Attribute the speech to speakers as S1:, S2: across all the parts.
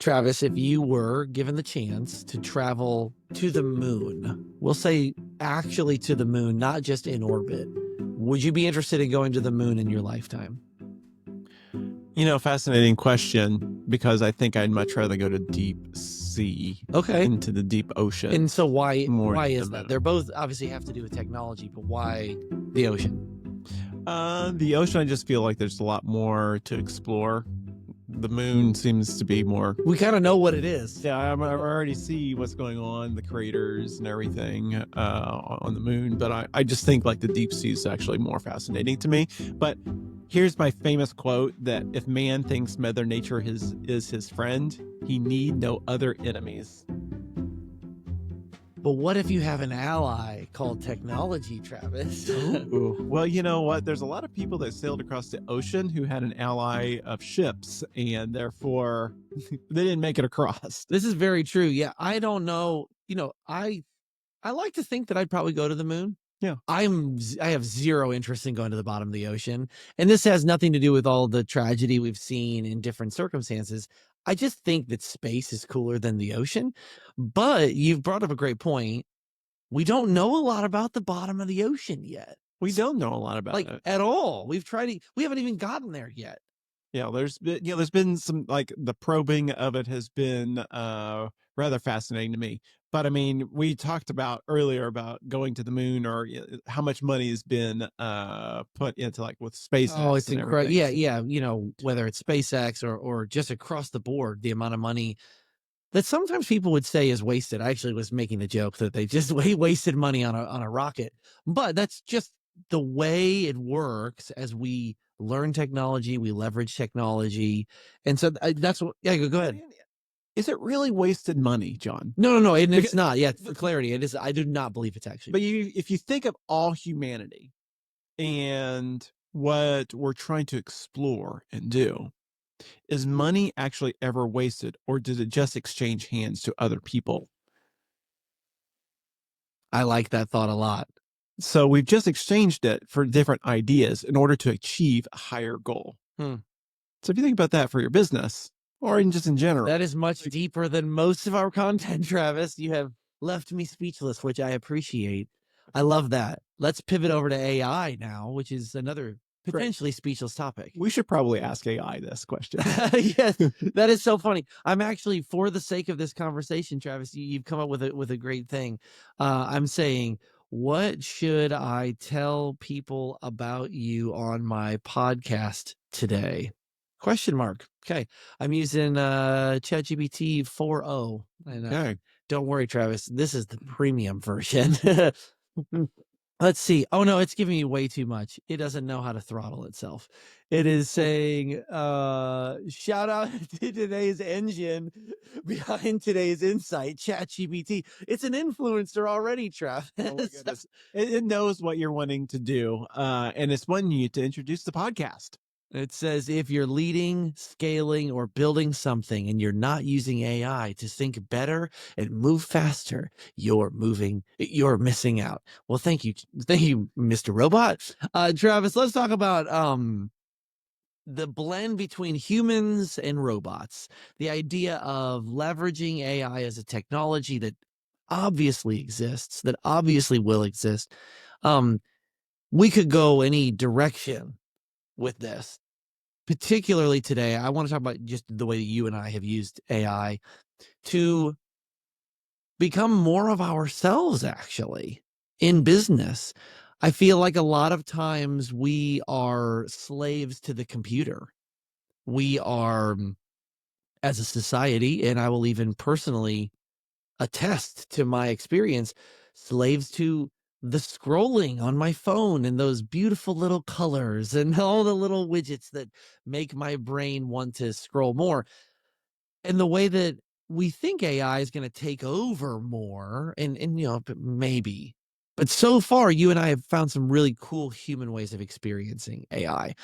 S1: Travis, if you were given the chance to travel to the moon, we'll say actually to the moon, not just in orbit, would you be interested in going to the moon in your lifetime?
S2: Fascinating question, because I think I'd much rather go to deep sea,
S1: Okay.
S2: into the deep ocean.
S1: And so why
S2: more
S1: is
S2: than the
S1: that?
S2: moon.
S1: They're both obviously have to do with technology, but why the ocean?
S2: The ocean, I just feel like there's a lot more to explore. The moon seems to be more.
S1: We kind of know what it is.
S2: Yeah, I already see what's going on, the craters and everything on the moon. But I just think like the deep sea is actually more fascinating to me. But here's my famous quote: that if man thinks Mother Nature is his friend, he need no other enemies.
S1: But what if you have an ally called technology, Travis?
S2: Ooh. Well, you know what? There's a lot of people that sailed across the ocean who had an ally of ships, and therefore they didn't make it across.
S1: This is very true. Yeah, I don't know. I like to think that I'd probably go to the moon.
S2: Yeah.
S1: I have zero interest in going to the bottom of the ocean. And this has nothing to do with all the tragedy we've seen in different circumstances. I just think that space is cooler than the ocean. But you've brought up a great point. We don't know a lot about the bottom of the ocean yet.
S2: We don't know a lot about it
S1: at all. We haven't even gotten there yet.
S2: Yeah, there's been some, like, the probing of it has been rather fascinating to me. But I mean, we talked about earlier about going to the moon, or how much money has been put into, like, with SpaceX.
S1: Oh, it's
S2: and
S1: incredible.
S2: everything.
S1: Yeah, yeah. Whether it's SpaceX or just across the board, the amount of money that sometimes people would say is wasted. I actually was making the joke that they just wasted money on a rocket, but that's just the way it works. As we learn technology, we leverage technology, and so that's what. Yeah, go ahead.
S2: Is it really wasted money, John?
S1: No, and it's not. Yeah, for clarity, it is. I do not believe it's actually.
S2: But if you think of all humanity and what we're trying to explore and do, is money actually ever wasted, or does it just exchange hands to other people?
S1: I like that thought a lot.
S2: So we've just exchanged it for different ideas in order to achieve a higher goal. So if you think about that for your business, or just in general.
S1: That is much deeper than most of our content, Travis. You have left me speechless, which I appreciate. I love that. Let's pivot over to AI now, which is another potentially speechless topic.
S2: We should probably ask AI this question.
S1: Yes, that is so funny. I'm actually, for the sake of this conversation, Travis, you've come up with a great thing. I'm saying, what should I tell people about you on my podcast today? Question mark. Okay. I'm using ChatGPT 4.0. And
S2: Okay.
S1: don't worry, Travis. This is the premium version. Let's see. Oh no, it's giving me way too much. It doesn't know how to throttle itself. It is saying, shout out to today's engine behind today's insight, ChatGPT. It's an influencer already, Travis.
S2: Oh my goodness. It knows what you're wanting to do, and it's wanting you to introduce the podcast.
S1: It says, if you're leading, scaling, or building something and you're not using AI to think better and move faster, you're missing out. Well, thank you, Mr. Robot. Travis, let's talk about the blend between humans and robots. The idea of leveraging AI as a technology that obviously exists, that obviously will exist. We could go any direction with this. Particularly today, I want to talk about just the way that you and I have used AI to become more of ourselves, actually, in business. I feel like a lot of times we are slaves to the computer. We are, as a society, and I will even personally attest to my experience, slaves to the scrolling on my phone and those beautiful little colors and all the little widgets that make my brain want to scroll more. And the way that we think AI is going to take over more, and maybe, but so far you and I have found some really cool human ways of experiencing AI.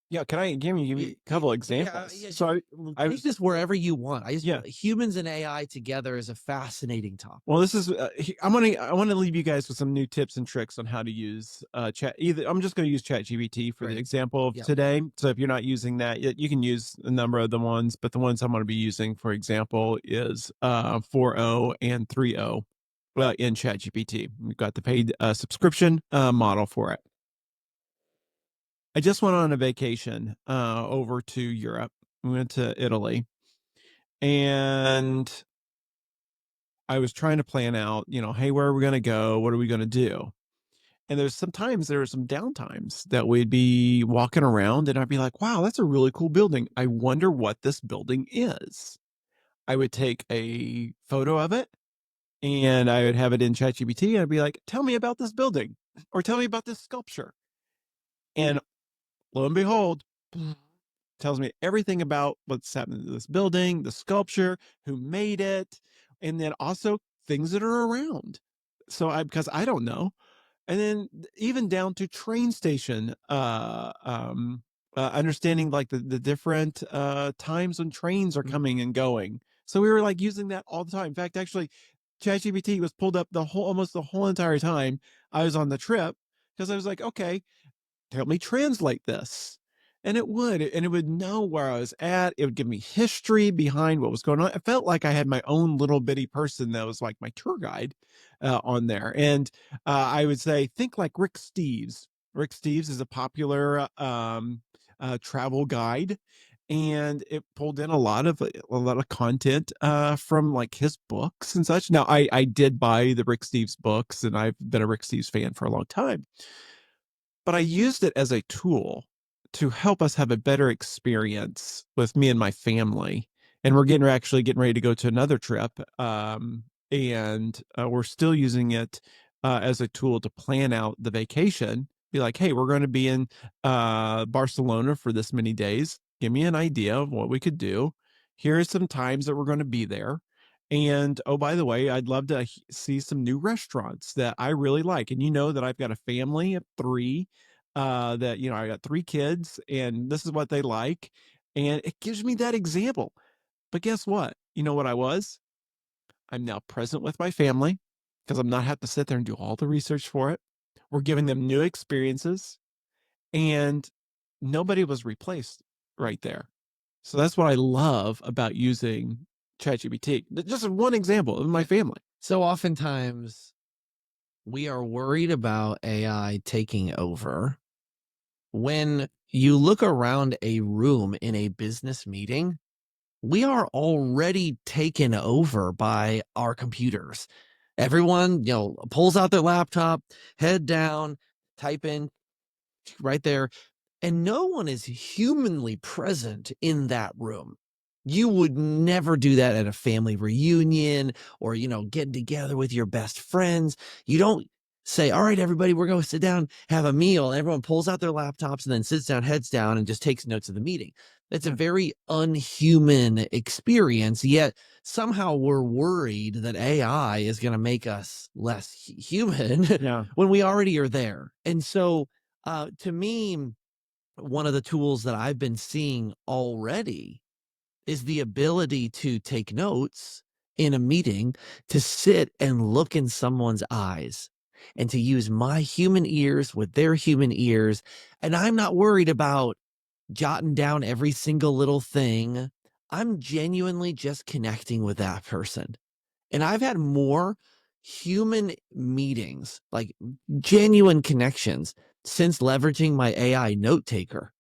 S2: Yeah, can I give you a couple examples?
S1: Yeah,
S2: So I
S1: take
S2: was
S1: this wherever you want.
S2: yeah.
S1: Humans and AI together is a fascinating topic.
S2: Well, this is I want to leave you guys with some new tips and tricks on how to use chat. Either I'm just going to use Chat GPT for the
S1: Great.
S2: example of
S1: Yep.
S2: today. So if you're not using that, you can use a number of the ones, but the ones I'm going to be using, for example, is 4.0 and 3.0 in Chat GPT. We've got the paid subscription model for it. I just went on a vacation over to Europe. We went to Italy, and I was trying to plan out, hey, where are we going to go? What are we going to do? And there were some downtimes that we'd be walking around and I'd be like, wow, that's a really cool building. I wonder what this building is. I would take a photo of it and I would have it in ChatGPT and I'd be like, tell me about this building or tell me about this sculpture. And lo and behold, tells me everything about what's happening to this building, the sculpture, who made it, and then also things that are around. Because I don't know, and then even down to train station understanding like the different times when trains are
S1: Mm.
S2: coming and going, so we were like using that all the time. In fact, actually, ChatGPT was pulled up almost the whole entire time I was on the trip, because I was like, okay, help me translate this. And it would know where I was at. It would give me history behind what was going on. It felt like I had my own little bitty person that was like my tour guide on there. And I would say, think like Rick Steves. Rick Steves is a popular travel guide, and it pulled in a lot of content from like his books and such. Now, I did buy the Rick Steves books, and I've been a Rick Steves fan for a long time, but I used it as a tool to help us have a better experience with me and my family. And we're actually getting ready to go to another trip. And we're still using it as a tool to plan out the vacation. Be like, hey, we're going to be in Barcelona for this many days. Give me an idea of what we could do. Here are some times that we're going to be there. And oh, by the way, I'd love to see some new restaurants that I really like. And you know that I've got a family of three, that, I got three kids and this is what they like. And it gives me that example. But guess what? You know what I was? I'm now present with my family because I'm not have to sit there and do all the research for it. We're giving them new experiences, and nobody was replaced right there. So that's what I love about using ChatGPT. Just one example of my family.
S1: So oftentimes we are worried about AI taking over. When you look around a room in a business meeting, we are already taken over by our computers. Everyone, pulls out their laptop, head down, type in right there, and no one is humanly present in that room. You would never do that at a family reunion or, getting together with your best friends. You don't say, all right, everybody, we're going to sit down, have a meal. Everyone pulls out their laptops and then sits down, heads down, and just takes notes of the meeting. It's a very unhuman experience. Yet somehow we're worried that AI is going to make us less human
S2: Yeah.
S1: when we already are there. And so, to me, one of the tools that I've been seeing already is the ability to take notes in a meeting, to sit and look in someone's eyes and to use my human ears with their human ears. And I'm not worried about jotting down every single little thing. I'm genuinely just connecting with that person. And I've had more human meetings, like genuine connections, since leveraging my AI note taker,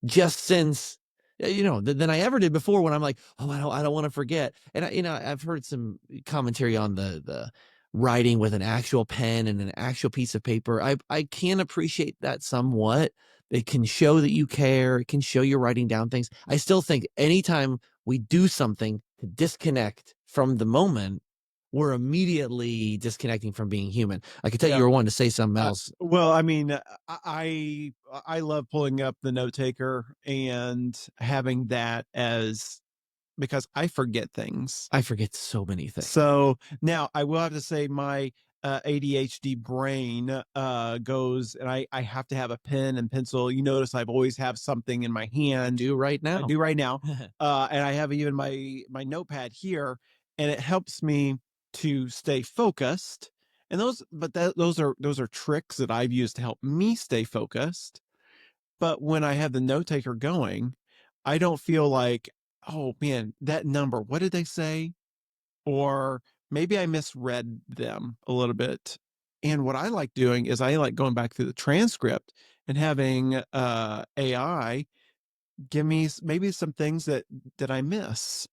S1: just since than I ever did before, when I'm like, oh, I don't want to forget. And I've heard some commentary on the writing with an actual pen and an actual piece of paper. I can appreciate that somewhat. It can show that you care. It can show you're writing down things. I still think anytime we do something to disconnect from the moment, we're immediately disconnecting from being human. I could tell you
S2: Yeah.
S1: were wanting to say something else.
S2: Well, I mean, I love pulling up the note taker and having that as, because I forget things.
S1: I forget so many things.
S2: So now I will have to say my ADHD brain goes, and I have to have a pen and pencil. You notice I've always have something in my
S1: I
S2: hand.
S1: do right
S2: I
S1: now.
S2: do right now, and I have even my notepad here, and it helps me to stay focused. And those are tricks that I've used to help me stay focused. But when I have the note taker going, I don't feel like, oh man, that number, what did they say? Or maybe I misread them a little bit. And what I like doing is I like going back through the transcript and having AI give me maybe some things that I miss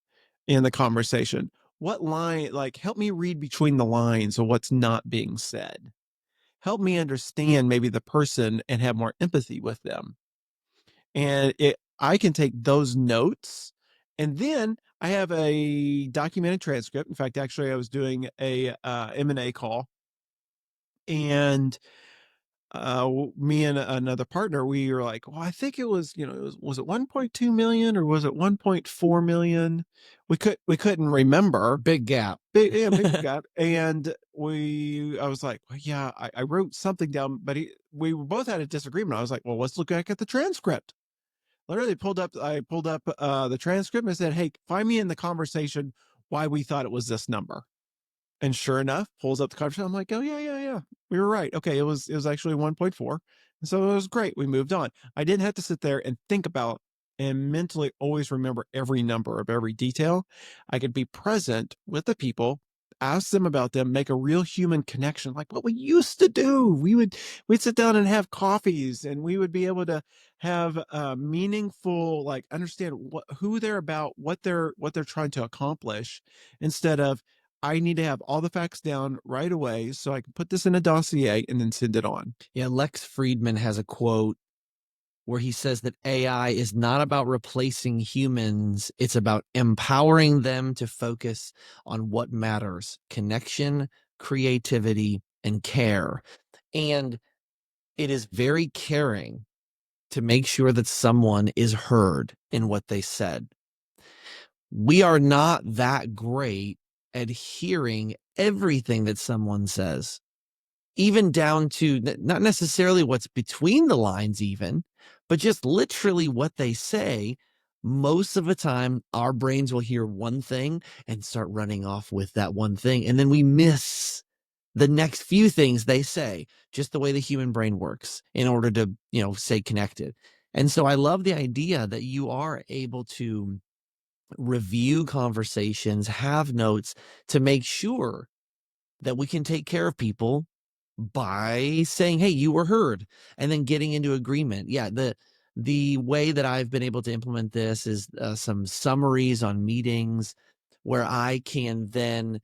S2: in the conversation. What line, like, help me read between the lines of what's not being said. Help me understand maybe the person and have more empathy with them. And I can take those notes, and then I have a documented transcript. In fact, actually, I was doing a M&A call, and me and another partner, we were like, well, I think it was, was it 1.2 million or was it 1.4 million? We couldn't remember.
S1: Big gap.
S2: Big, yeah, big gap. And I was like, well, yeah, I wrote something down, but we both had a disagreement. I was like, well, let's look back at the transcript. Literally I pulled up the transcript and said, hey, find me in the conversation why we thought it was this number. And sure enough, pulls up the conversation. I'm like, oh yeah, yeah, yeah. We were right. Okay, it was actually 1.4. And so it was great. We moved on. I didn't have to sit there and think about and mentally always remember every number of every detail. I could be present with the people, ask them about them, make a real human connection, like what we used to do. We'd sit down and have coffees, and we would be able to have meaningful, like, understand who they're about, what they're trying to accomplish, instead of, I need to have all the facts down right away so I can put this in a dossier and then send it on.
S1: Yeah, Lex Friedman has a quote where he says that AI is not about replacing humans, it's about empowering them to focus on what matters: connection, creativity, and care. And it is very caring to make sure that someone is heard in what they said. We are not that great at hearing everything that someone says, even down to not necessarily what's between the lines, even, but just literally what they say. Most of the time, our brains will hear one thing and start running off with that one thing. And then we miss the next few things they say, just the way the human brain works in order to, stay connected. And so I love the idea that you are able to review conversations, have notes to make sure that we can take care of people by saying, "Hey, you were heard," and then getting into agreement. Yeah, the way that I've been able to implement this is some summaries on meetings where I can then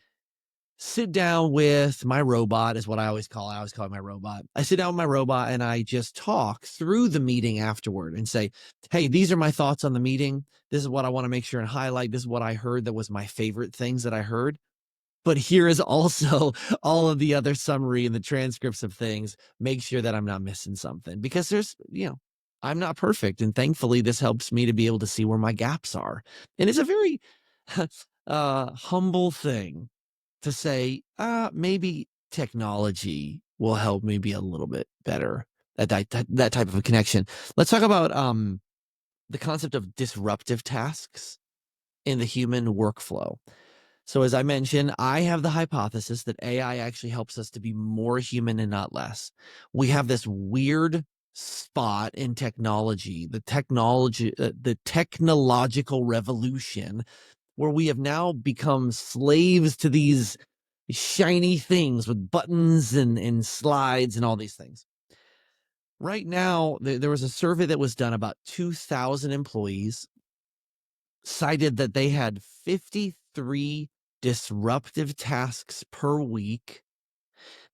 S1: sit down with my robot, is what I always call it. I always call it my robot. I sit down with my robot and I just talk through the meeting afterward and say, "Hey, these are my thoughts on the meeting. This is what I want to make sure and highlight. This is what I heard that was my favorite things that I heard. But here is also all of the other summary and the transcripts of things. Make sure that I'm not missing something, because I'm not perfect. And thankfully, this helps me to be able to see where my gaps are. And it's a very humble thing to say, maybe technology will help me be a little bit better at that type of a connection. Let's talk about the concept of disruptive tasks in the human workflow. So as I mentioned, I have the hypothesis that AI actually helps us to be more human and not less. We have this weird spot in technology, the technological revolution, where we have now become slaves to these shiny things with buttons and slides and all these things. Right now, there was a survey that was done. About 2,000 employees cited that they had 53 disruptive tasks per week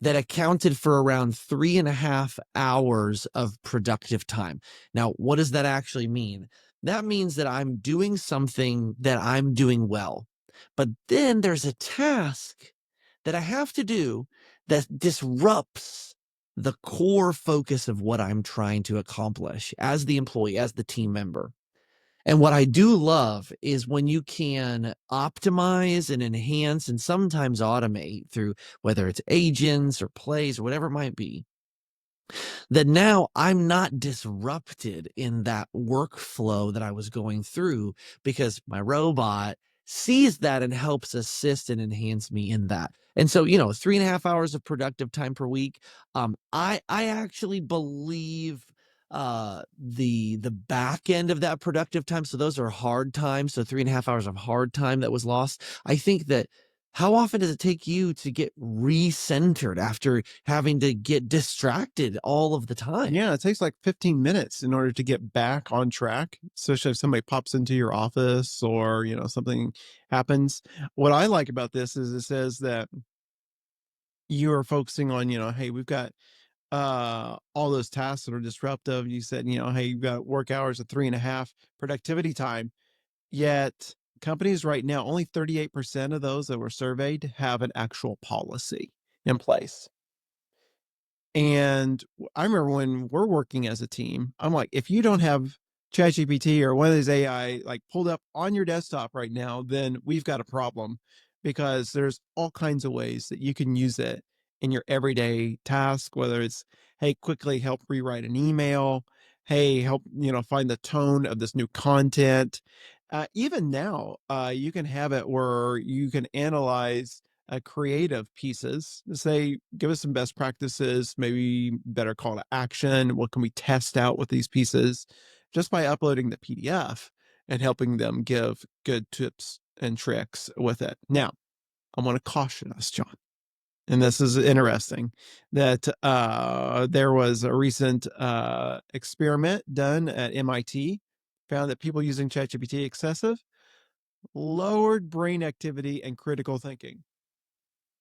S1: that accounted for around 3.5 hours of productive time. Now, what does that actually mean? That means that I'm doing something that I'm doing well, but then there's a task that I have to do that disrupts the core focus of what I'm trying to accomplish as the employee, as the team member. And what I do love is when you can optimize and enhance and sometimes automate through whether it's agents or plays or whatever it might be, that now I'm not disrupted in that workflow that I was going through because my robot sees that and helps assist and enhance me in that. And so, 3.5 hours of productive time per week. I actually believe the back end of that productive time. So those are hard times. So 3.5 hours of hard time that was lost. I think that how often does it take you to get recentered after having to get distracted all of the time?
S2: Yeah, it takes like 15 minutes in order to get back on track, especially if somebody pops into your office or, something happens. What I like about this is it says that you are focusing on, hey, we've got all those tasks that are disruptive. You said, hey, you've got work hours of 3.5 productivity time. Yet companies right now, only 38% of those that were surveyed have an actual policy in place. And I remember when we're working as a team, I'm like, if you don't have ChatGPT or one of these AI like pulled up on your desktop right now, then we've got a problem because there's all kinds of ways that you can use it in your everyday task, whether it's, hey, quickly help rewrite an email, hey, help, find the tone of this new content. Even now, you can have it where you can analyze creative pieces. Say, give us some best practices, maybe better call to action. What can we test out with these pieces just by uploading the PDF and helping them give good tips and tricks with it. Now, I want to caution us, John, and this is interesting that there was a recent experiment done at MIT found that people using ChatGPT excessive lowered brain activity and critical thinking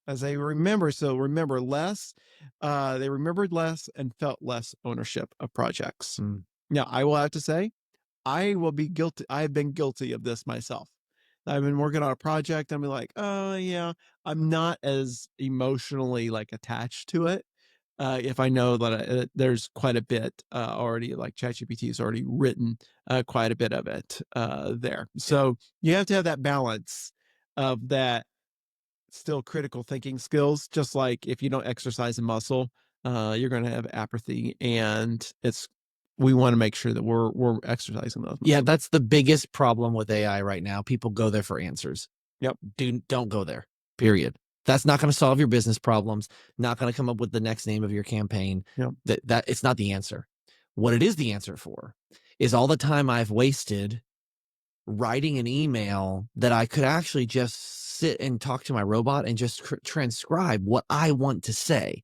S2: as they remember. So remember less, they remembered less and felt less ownership of projects.
S1: Mm.
S2: Now, I will have to say, I will be guilty. I've been guilty of this myself. I've been working on a project. I'm like, oh yeah, I'm not as emotionally like attached to it. If I know that there's quite a bit already, like ChatGPT has already written quite a bit of it there. So you have to have that balance of that still critical thinking skills. Just like if you don't exercise a muscle, you're going to have apathy, and we want to make sure that we're exercising those
S1: Yeah,
S2: muscles.
S1: that's the biggest problem with AI right now. People go there for answers.
S2: Yep.
S1: Don't go there. Period. That's not going to solve your business problems. Not going to come up with the next name of your campaign.
S2: Yep.
S1: That it's not the answer. What it is the answer for is all the time I've wasted writing an email that I could actually just sit and talk to my robot and just transcribe what I want to say.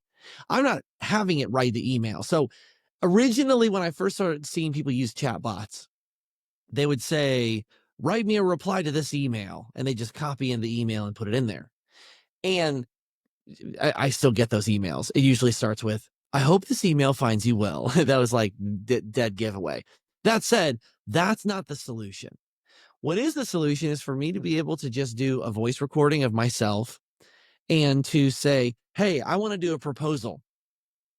S1: I'm not having it write the email. So originally, when I first started seeing people use chatbots, they would say, write me a reply to this email. And they just copy in the email and put it in there. And I still get those emails. It usually starts with, I hope this email finds you well. That was like dead giveaway. That said, that's not the solution. What is the solution is for me to be able to just do a voice recording of myself and to say, hey, I want to do a proposal.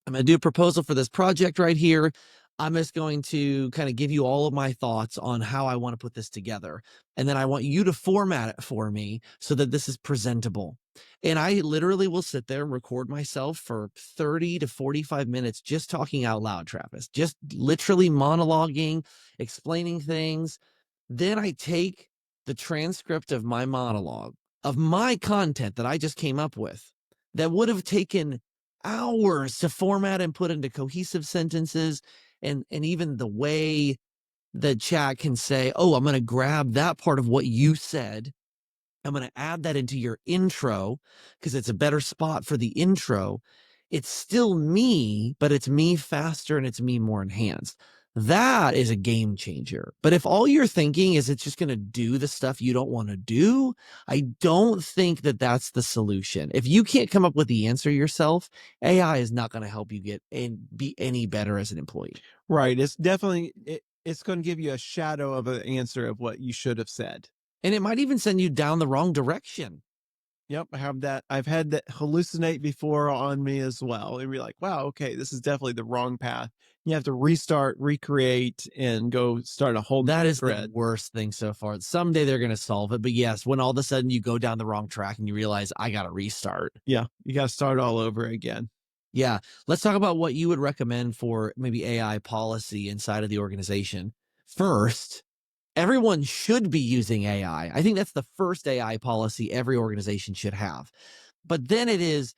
S1: I'm going to do a proposal for this project right here. I'm just going to kind of give you all of my thoughts on how I want to put this together. And then I want you to format it for me so that this is presentable. And I literally will sit there and record myself for 30 to 45 minutes just talking out loud, Travis, just literally monologuing, explaining things. Then I take the transcript of my monologue, of my content that I just came up with, that would have taken hours to format and put into cohesive sentences, and even the way the chat can say, oh, I'm going to grab that part of what you said, I'm going to add that into your intro because it's a better spot for the intro. It's still me, but it's me faster and it's me more enhanced. That is a game changer. But if all you're thinking is it's just going to do the stuff you don't want to do, I don't think that that's the solution. If you can't come up with the answer yourself, AI is not going to help you get and be any better as an employee.
S2: Right. It's definitely it's going to give you a shadow of an answer of what you should have said.
S1: And it might even send you down the wrong direction.
S2: Yep, I have that. I've had that hallucinate before on me as well, and be like, "Wow, okay, this is definitely the wrong path." You have to restart, recreate, and go start a whole new
S1: That is the
S2: thread.
S1: worst thing so far. Someday they're gonna solve it, but yes, when all of a sudden you go down the wrong track and you realize I gotta restart.
S2: Yeah, you gotta start all over again.
S1: Yeah, let's talk about what you would recommend for maybe AI policy inside of the organization. First, everyone should be using AI. I think that's the first AI policy every organization should have. But then it is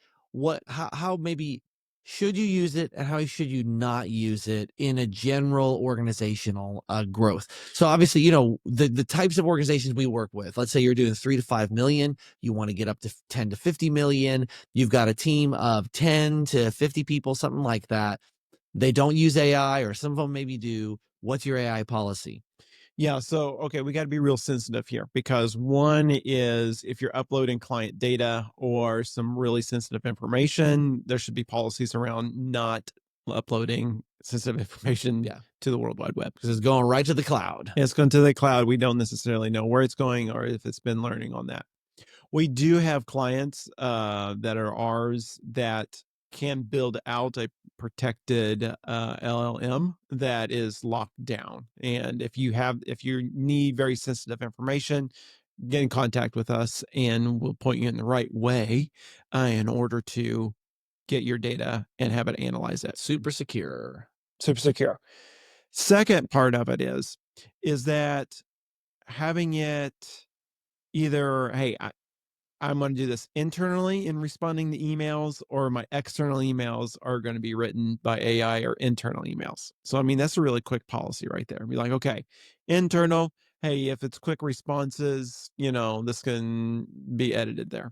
S1: how maybe should you use it and how should you not use it in a general organizational growth. So obviously, the types of organizations we work with, let's say you're doing 3 to 5 million, you want to get up to 10 to 50 million, you've got a team of 10 to 50 people, something like that. They don't use AI, or some of them maybe do. What's your AI policy?
S2: Yeah, so okay, we got to be real sensitive here because one is if you're uploading client data or some really sensitive information, there should be policies around not uploading sensitive information
S1: Yeah,
S2: to the World Wide Web.
S1: because it's going right to the cloud.
S2: It's going to the cloud. We don't necessarily know where it's going or if it's been learning on that. We do have clients that are ours that can build out a protected LLM that is locked down. And if you need very sensitive information, get in contact with us and we'll point you in the right way in order to get your data and have it analyze it.
S1: Super secure.
S2: Super secure. Second part of it is that having it either, hey, I'm going to do this internally in responding to emails, or my external emails are going to be written by AI or internal emails. So, I mean, that's a really quick policy right there. Be like, okay, internal, hey, if it's quick responses, this can be edited there.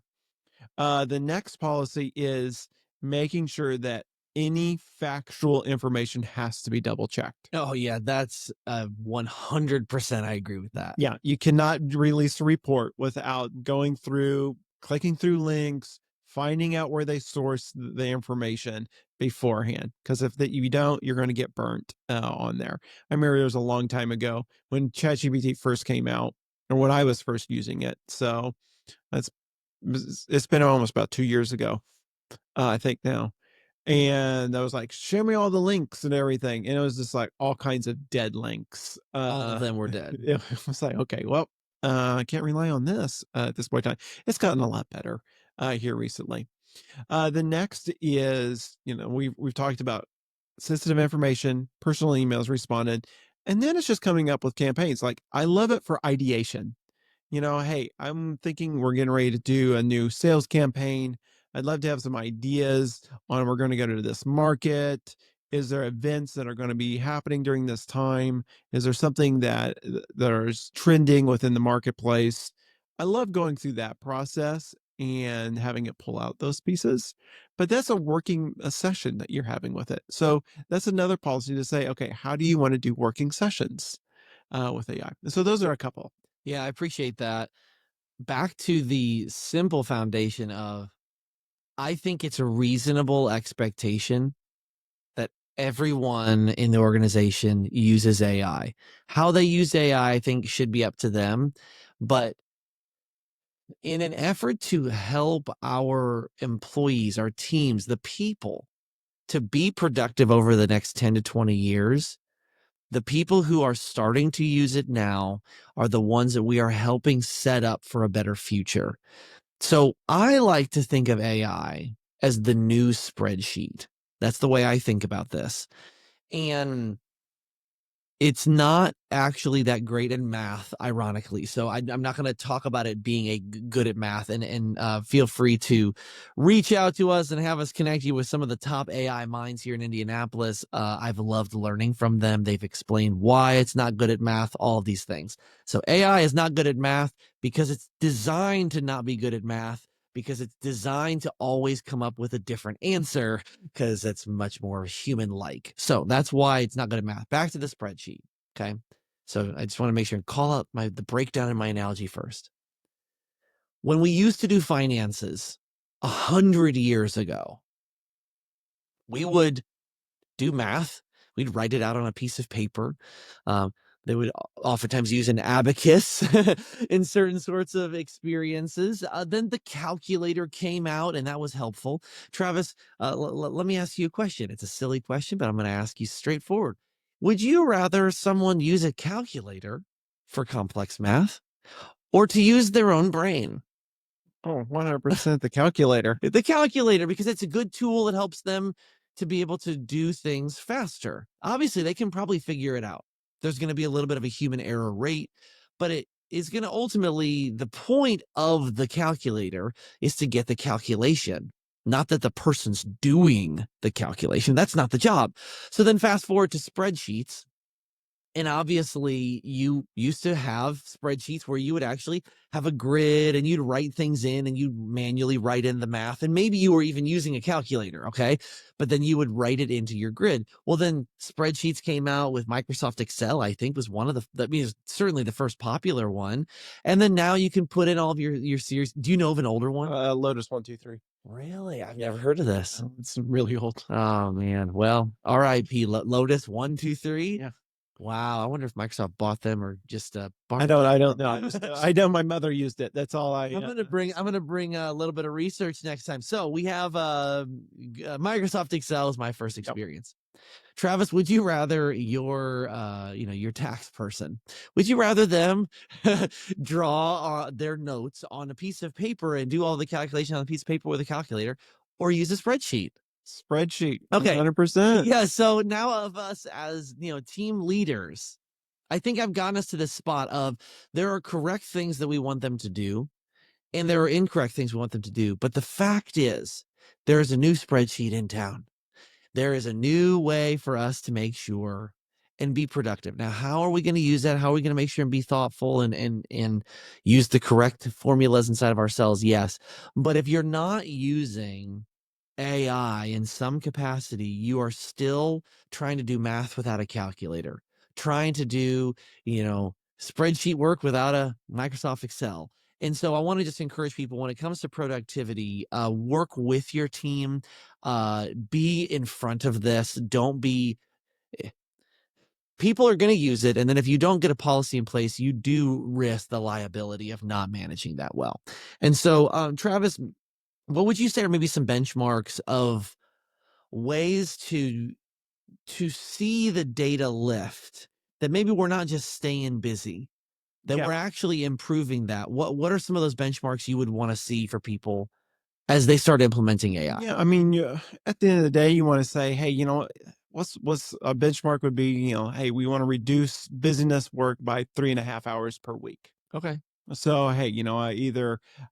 S2: The next policy is making sure that any factual information has to be double checked.
S1: Oh yeah, that's 100%. I agree with that.
S2: Yeah, you cannot release a report without going through, clicking through links, finding out where they source the information beforehand. Because if you don't, you're going to get burnt on there. I remember it was a long time ago when ChatGPT first came out, or when I was first using it. So that's it's been almost about 2 years ago, I think now. And I was like, "Show me all the links and everything," and it was just, like, all kinds of dead links.
S1: All of them were dead.
S2: It was like, "Okay, well, I can't rely on this, at this point in time." It's gotten a lot better, here recently. The next is, we've talked about sensitive information, personal emails responded, and then it's just coming up with campaigns. Like, I love it for ideation. Hey, I'm thinking we're getting ready to do a new sales campaign. I'd love to have some ideas on we're going to go to this market. Is there events that are going to be happening during this time? Is there something that is trending within the marketplace? I love going through that process and having it pull out those pieces. But that's a session that you're having with it. So that's another policy to say, okay, how do you want to do working sessions with AI? So those are a couple.
S1: Yeah, I appreciate that. Back to the simple foundation of, I think it's a reasonable expectation that everyone in the organization uses AI. How they use AI, I think, should be up to them. But in an effort to help our employees, our teams, the people to be productive over the next 10 to 20 years, the people who are starting to use it now are the ones that we are helping set up for a better future. So I like to think of AI as the new spreadsheet. That's the way I think about this. And it's not actually that great in math, ironically. So I'm not going to talk about it being good at math. And feel free to reach out to us and have us connect you with some of the top AI minds here in Indianapolis. I've loved learning from them. They've explained why it's not good at math, all of these things. So AI is not good at math because it's designed to not be good at math, because it's designed to always come up with a different answer, because that's much more human like. So that's why it's not good at math. Back to the spreadsheet. Okay. So I just want to make sure and call out the breakdown in my analogy first. When we used to do finances 100 years ago, we would do math. We'd write it out on a piece of paper. Um, They would oftentimes use an abacus in certain sorts of experiences. Then the calculator came out, and that was helpful. Travis, let me ask you a question. It's a silly question, but I'm going to ask you straightforward. Would you rather someone use a calculator for complex math or to use their own brain?
S2: Oh, 100% the calculator.
S1: The calculator, because it's a good tool that helps them to be able to do things faster. Obviously, they can probably figure it out. There's going to be a little bit of a human error rate, but it is going to ultimately, the point of the calculator is to get the calculation, not that the person's doing the calculation. That's not the job. So then fast forward to spreadsheets. And obviously, you used to have spreadsheets where you would actually have a grid and you'd write things in and you'd manually write in the math. And maybe you were even using a calculator, okay? But then you would write it into your grid. Well, then spreadsheets came out with Microsoft Excel, I think was one of the, that means certainly the first popular one. And then now you can put in all of your series. Do you know of an older one?
S2: Lotus 123.
S1: Really? I've never heard of this.
S2: Oh, it's really old.
S1: Oh, man. Well, RIP Lotus 123.
S2: Yeah.
S1: Wow, I wonder if Microsoft bought them or just
S2: I don't know. I know my mother used it. That's all
S1: I'm gonna bring a little bit of research next time. So we have Microsoft Excel is my first experience. Yep. Travis, would you rather your your tax person, would you rather them draw their notes on a piece of paper and do all the calculation on a piece of paper with a calculator, or use a spreadsheet?
S2: Spreadsheet.
S1: Okay.
S2: 100%.
S1: Yeah. So now of us as team leaders, I think I've gotten us to this spot of there are correct things that we want them to do, and there are incorrect things we want them to do. But the fact is, there is a new spreadsheet in town. There is a new way for us to make sure and be productive. Now, how are we going to use that? How are we going to make sure and be thoughtful and use the correct formulas inside of ourselves? Yes. But if you're not using AI in some capacity, you are still trying to do math without a calculator, trying to do, spreadsheet work without a Microsoft Excel. And so I want to just encourage people when it comes to productivity, work with your team, be in front of this. Don't be, people are going to use it. And then if you don't get a policy in place, you do risk the liability of not managing that well. And so, Travis, what would you say are maybe some benchmarks of ways to see the data lift, that maybe we're not just staying busy, that we're actually improving that? What are some of those benchmarks you would want to see for people as they start implementing AI?
S2: Yeah, I mean, at the end of the day, you want to say, hey, what's a benchmark would be, hey, we want to reduce busyness work by 3.5 hours per week.
S1: Okay.
S2: So, hey,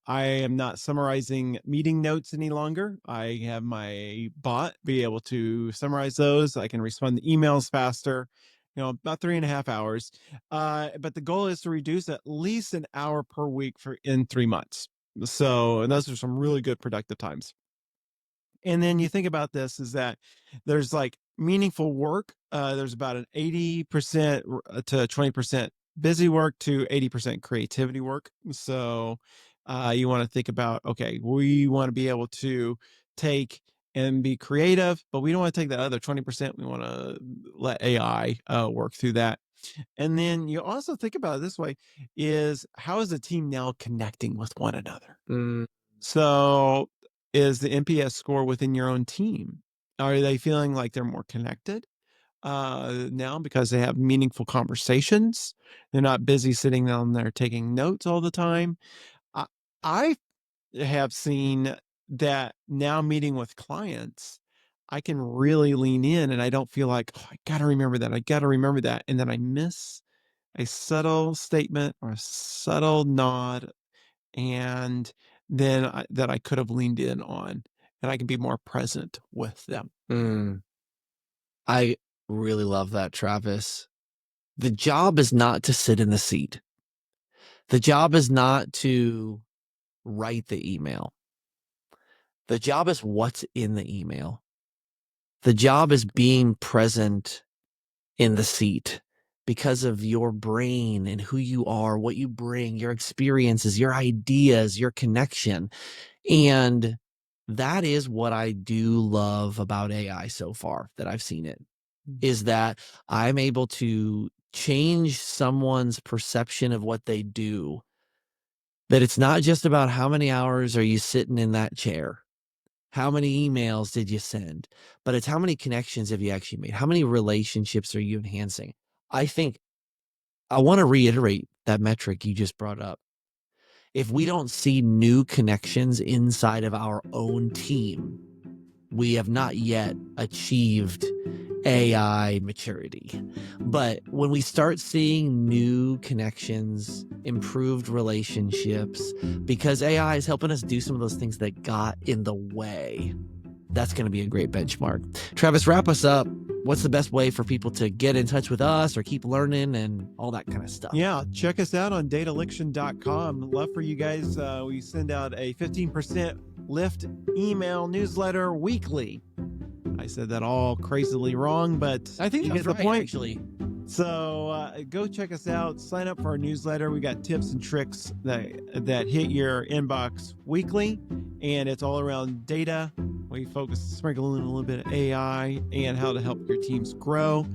S2: I am not summarizing meeting notes any longer. I have my bot be able to summarize those. I can respond to emails faster, about 3.5 hours. But the goal is to reduce at least an hour per week in 3 months. So those are some really good productive times. And then you think about this is that there's like meaningful work. There's about an 80% to 20% busy work to 80% creativity work. So you want to think about, okay, we want to be able to take and be creative, but we don't want to take that other 20%. We want to let AI work through that. And then you also think about it this way is how is the team now connecting with one another? So is the NPS score within your own team? Are they feeling like they're more connected now because they have meaningful conversations? They're not busy sitting down there taking notes all the time. I, I have seen that now meeting with clients, I can really lean in and I don't feel like, oh, I got to remember that. I got to remember that. And then I miss a subtle statement or a subtle nod and then that I could have leaned in on, and I can be more present with them.
S1: I really love that, Travis. The job is not to sit in the seat. The job is not to write the email. The job is what's in the email. The job is being present in the seat because of your brain and who you are, what you bring, your experiences, your ideas, your connection. And that is what I do love about AI so far that I've seen it, is that I'm able to change someone's perception of what they do. That it's not just about how many hours are you sitting in that chair, how many emails did you send, but it's how many connections have you actually made? How many relationships are you enhancing? I think I want to reiterate that metric you just brought up. If we don't see new connections inside of our own team, we have not yet achieved AI maturity. But when we start seeing new connections, improved relationships, because AI is helping us do some of those things that got in the way, that's going to be a great benchmark. Travis, wrap us up. What's the best way for people to get in touch with us or keep learning and all that kind of stuff?
S2: Yeah, check us out on dataliction.com. Love for you guys. We send out a 15% lift email newsletter weekly. I said that all crazily wrong, but
S1: I think
S2: you
S1: that's
S2: get the
S1: right,
S2: point.
S1: actually.
S2: So go check us out. Sign up for our newsletter. We got tips and tricks that hit your inbox weekly, and it's all around data. We sprinkle in a little bit of AI and how to help your teams grow.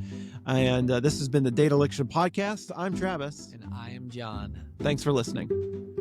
S2: And this has been the Data Liction Podcast. I'm Travis.
S1: And I am John.
S2: Thanks for listening.